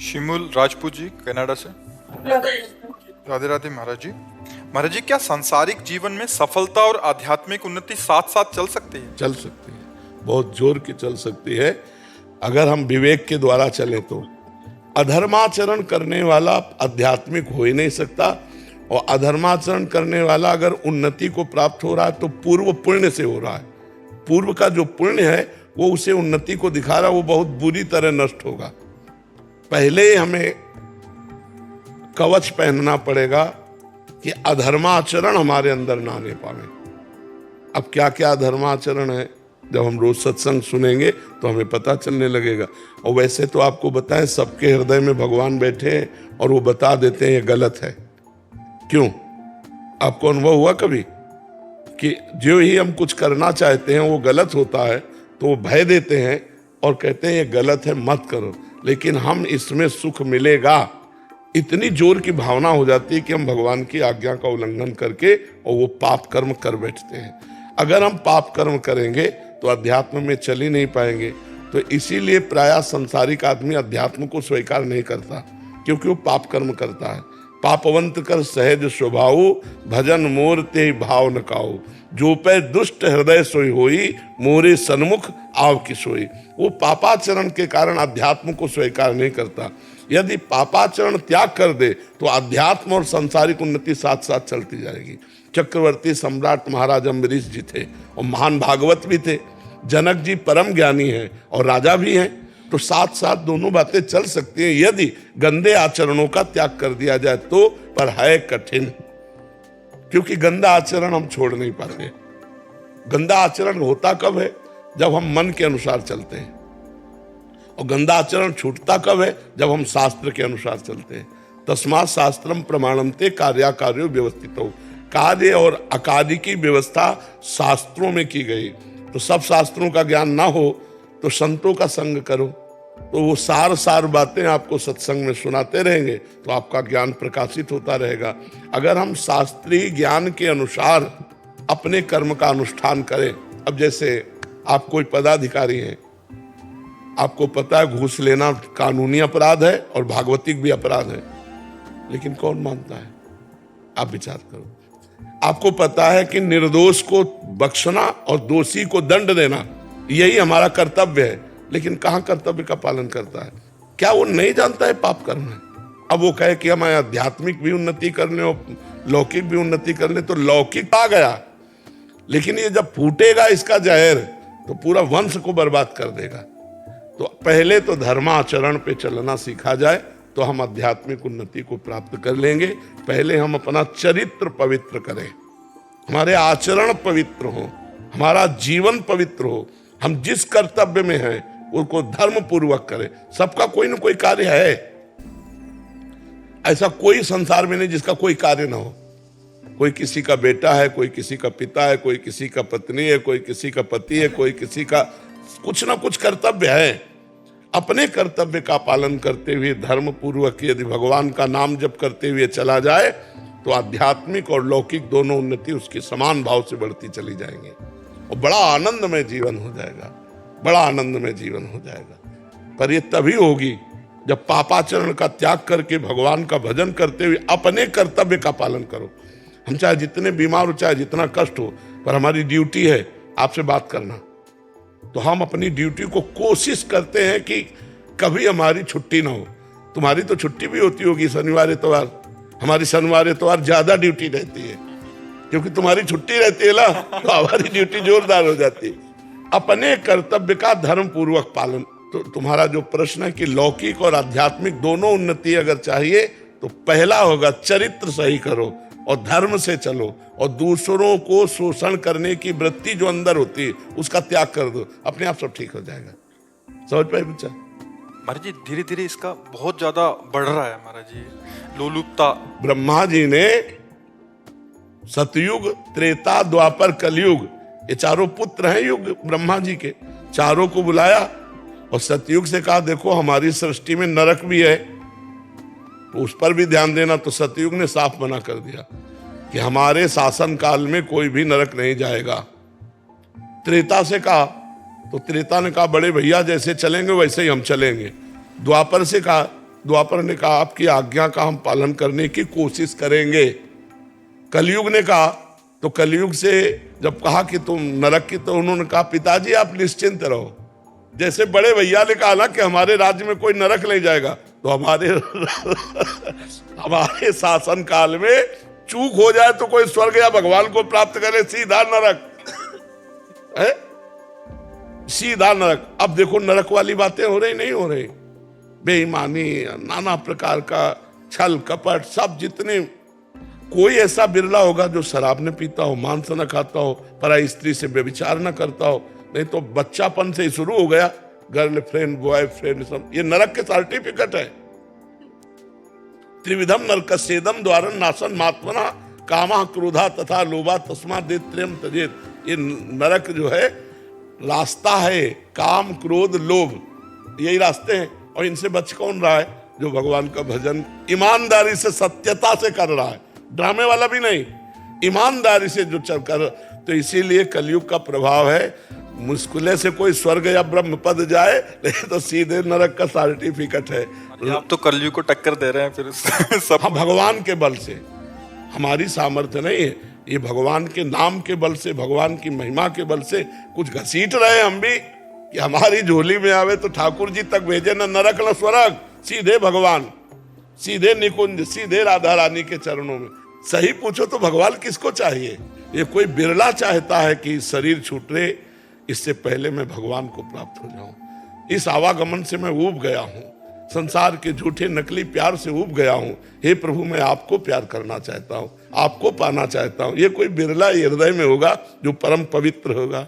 Shimul Rajput ji Canada से। राधे राधे महाराज जी। महाराज जी, क्या सांसारिक जीवन में सफलता और आध्यात्मिक उन्नति साथ साथ चल सकती है? चल सकती है, बहुत जोर की चल सकती है अगर हम विवेक के द्वारा चलें तो। अधर्माचरण करने वाला आध्यात्मिक हो ही नहीं सकता, और अधर्माचरण करने वाला अगर उन्नति को प्राप्त हो रहा है तो पूर्व पुण्य से हो रहा है। पूर्व का जो पुण्य है वो उसे उन्नति को दिखा रहा है, वो बहुत बुरी तरह नष्ट होगा। पहले हमें कवच पहनना पड़ेगा कि अधर्माचरण हमारे अंदर ना आने पावे। अब क्या क्या अधर्माचरण है, जब हम रोज सत्संग सुनेंगे तो हमें पता चलने लगेगा। और वैसे तो आपको बताएं, सबके हृदय में भगवान बैठे हैं और वो बता देते हैं ये गलत है। क्यों? आपको अनुभव हुआ कभी कि जो ही हम कुछ करना चाहते हैं वो गलत होता है तो वो भय देते हैं और कहते हैं ये गलत है, मत करो, लेकिन हम इसमें सुख मिलेगा, इतनी जोर की भावना हो जाती है कि हम भगवान की आज्ञा का उल्लंघन करके और वो पाप कर्म कर बैठते हैं। अगर हम पाप कर्म करेंगे तो अध्यात्म में चल ही नहीं पाएंगे। तो इसीलिए प्रायः संसारिक आदमी अध्यात्म को स्वीकार नहीं करता, क्योंकि वो पाप कर्म करता है। पापवंत कर सहज स्वभाव, भजन मोर ते भाव न काऊ, जो पे दुष्ट हृदय सोई होई, मोरे सन्मुख आव की सोई। वो पापाचरण के कारण अध्यात्म को स्वीकार नहीं करता। यदि पापाचरण त्याग कर दे तो अध्यात्म और सांसारिक उन्नति साथ साथ चलती जाएगी। चक्रवर्ती सम्राट महाराज अम्बरीश जी थे और महान भागवत भी थे। जनक जी परम ज्ञानी हैं और राजा भी हैं, तो साथ साथ दोनों बातें चल सकती हैं यदि गंदे आचरणों का त्याग कर दिया जाए तो। पर है कठिन, क्योंकि गंदा आचरण हम छोड़ नहीं पाते। गंदा आचरण होता कब है? जब हम मन के अनुसार चलते हैं। और गंदा आचरण छूटता कब है? जब हम शास्त्र के अनुसार चलते हैं। तस्मात् शास्त्रम प्रमाणन्ते कार्याकार्यो व्यवस्थितो। कार्य और अकार्य की व्यवस्था शास्त्रों में की गई। तो सब शास्त्रों का ज्ञान ना हो तो संतों का संग करो, तो वो सार बातें आपको सत्संग में सुनाते रहेंगे तो आपका ज्ञान प्रकाशित होता रहेगा। अगर हम शास्त्रीय ज्ञान के अनुसार अपने कर्म का अनुष्ठान करें, अब जैसे आप कोई पदाधिकारी हैं, आपको पता है घूस लेना कानूनी अपराध है और भागवतिक भी अपराध है, लेकिन कौन मानता है? आप विचार करो। आपको पता है कि निर्दोष को बख्शना और दोषी को दंड देना यही हमारा कर्तव्य है, लेकिन कहां कर्तव्य का पालन करता है? क्या वो नहीं जानता है पाप करना है? अब वो कहे कि हमें आध्यात्मिक भी उन्नति करने और लौकिक भी उन्नति करने, तो लौकिक आ गया, लेकिन ये जब फूटेगा इसका जहर तो पूरा वंश को बर्बाद कर देगा। तो पहले तो धर्माचरण पे चलना सीखा जाए तो हम आध्यात्मिक उन्नति को प्राप्त कर लेंगे। पहले हम अपना चरित्र पवित्र करें, हमारे आचरण पवित्र हो, हमारा जीवन पवित्र हो, हम जिस कर्तव्य में हैं उसको धर्म पूर्वक करें। सबका कोई ना कोई कार्य है, ऐसा कोई संसार में नहीं जिसका कोई कार्य ना हो। कोई किसी का बेटा है, कोई किसी का पिता है, कोई किसी का पत्नी है, कोई किसी का पति है, कोई किसी का कुछ ना कुछ कर्तव्य है। अपने कर्तव्य का पालन करते हुए धर्म पूर्वक यदि भगवान का नाम जप करते हुए चला जाए तो आध्यात्मिक और लौकिक दोनों उन्नति उसकी समान भाव से बढ़ती चली जाएंगी और बड़ा आनंदमय जीवन हो जाएगा, बड़ा आनंदमय जीवन हो जाएगा। पर ये तभी होगी जब पापाचरण का त्याग करके भगवान का भजन करते हुए अपने कर्तव्य का पालन करो। हम चाहे जितने बीमार हो, चाहे जितना कष्ट हो, पर हमारी ड्यूटी है आपसे बात करना, तो हम अपनी ड्यूटी को कोशिश करते हैं कि कभी हमारी छुट्टी ना हो। तुम्हारी तो छुट्टी भी होती होगी शनिवार इतवार, हमारी शनिवार इतवार ज्यादा ड्यूटी रहती है, क्योंकि तुम्हारी छुट्टी रहती है ना, तो हमारी ड्यूटी जोरदार हो जाती है। अपने कर्तव्य का धर्म पूर्वक पालन। तो तुम्हारा जो प्रश्न है कि लौकिक और आध्यात्मिक दोनों उन्नति अगर चाहिए तो पहला होगा चरित्र सही करो और धर्म से चलो, और दूसरों को शोषण करने की वृत्ति जो अंदर होती है उसका त्याग कर दो, अपने आप सब ठीक हो जाएगा। समझ पाए बच्चा? महाराज जी, धीरे धीरे इसका बहुत ज्यादा बढ़ रहा है महाराज जी, लोलुपता। ब्रह्मा जी ने सतयुग, त्रेता, द्वापर, कलयुग, ये चारों पुत्र हैं युग ब्रह्मा जी के, चारों को बुलाया और सतयुग से कहा देखो हमारी सृष्टि में नरक भी है, तो उस पर भी ध्यान देना। तो सतयुग ने साफ मना कर दिया कि हमारे शासन काल में कोई भी नरक नहीं जाएगा। त्रेता से कहा तो त्रेता ने कहा बड़े भैया जैसे चलेंगे वैसे ही हम चलेंगे। द्वापर से कहा द्वापर ने कहा आपकी आज्ञा का हम पालन करने की कोशिश करेंगे। कलयुग ने कहा, तो कलयुग से जब कहा कि तुम नरक की, तो उन्होंने कहा पिताजी आप निश्चिंत रहो। जैसे बड़े भैया ने कहा ना कि हमारे राज्य में कोई नरक नहीं जाएगा, तो हमारे शासन काल में चूक हो जाए तो कोई स्वर्ग या भगवान को प्राप्त करे, सीधा नरक है, सीधा नरक। अब देखो नरक वाली बातें हो रही नहीं हो रही, बेईमानी, नाना प्रकार का छल कपट, सब जितने, कोई ऐसा बिरला होगा जो शराब न पीता हो, मांस न खाता हो, पराई स्त्री से व्यभिचार न करता हो, नहीं तो बच्चापन से ही शुरू हो गया, गर्लफ्रेंड बॉयफ्रेंड सब, ये नरक के सर्टिफिकेट है। त्रिविधम नरकस्येदम द्वारन नाशन मात्मना कामा क्रोधा तथा लोभा तस्मा देत्रयम तजेत। ये नरक जो है रास्ता है, काम क्रोध लोभ, यही रास्ते हैं। और इनसे बच कौन रहा है? जो भगवान का भजन ईमानदारी से सत्यता से कर रहा है, ड्रामे वाला भी नहीं, ईमानदारी से जो चल कर। तो इसीलिए कलयुग का प्रभाव है, मुश्किल से कोई स्वर्ग या ब्रह्म पद जाए, नहीं तो सीधे नरक का सर्टिफिकेट है। आप तो कलयुग को टक्कर दे रहे हैं फिर सब। हम भगवान के बल से, हमारी सामर्थ्य नहीं है, ये भगवान के नाम के बल से, भगवान की महिमा के बल से कुछ घसीट रहे हम भी, कि हमारी झोली में आवे तो ठाकुर जी तक भेजे, न नरक न स्वर्ग, सीधे भगवान, सीधे निकुंज, सीधे राधा रानी के चरणों में। सही पूछो तो भगवान किसको चाहिए? ये कोई बिरला चाहता है कि शरीर छूटे, इससे पहले मैं भगवान को प्राप्त हो जाऊं। इस आवागमन से मैं ऊब गया हूं, संसार के झूठे नकली प्यार से ऊब गया हूं। हे प्रभु, मैं आपको प्यार करना चाहता हूं, आपको पाना चाहता हूं। ये कोई बिरला हृदय में होगा जो परम पवित्र होगा।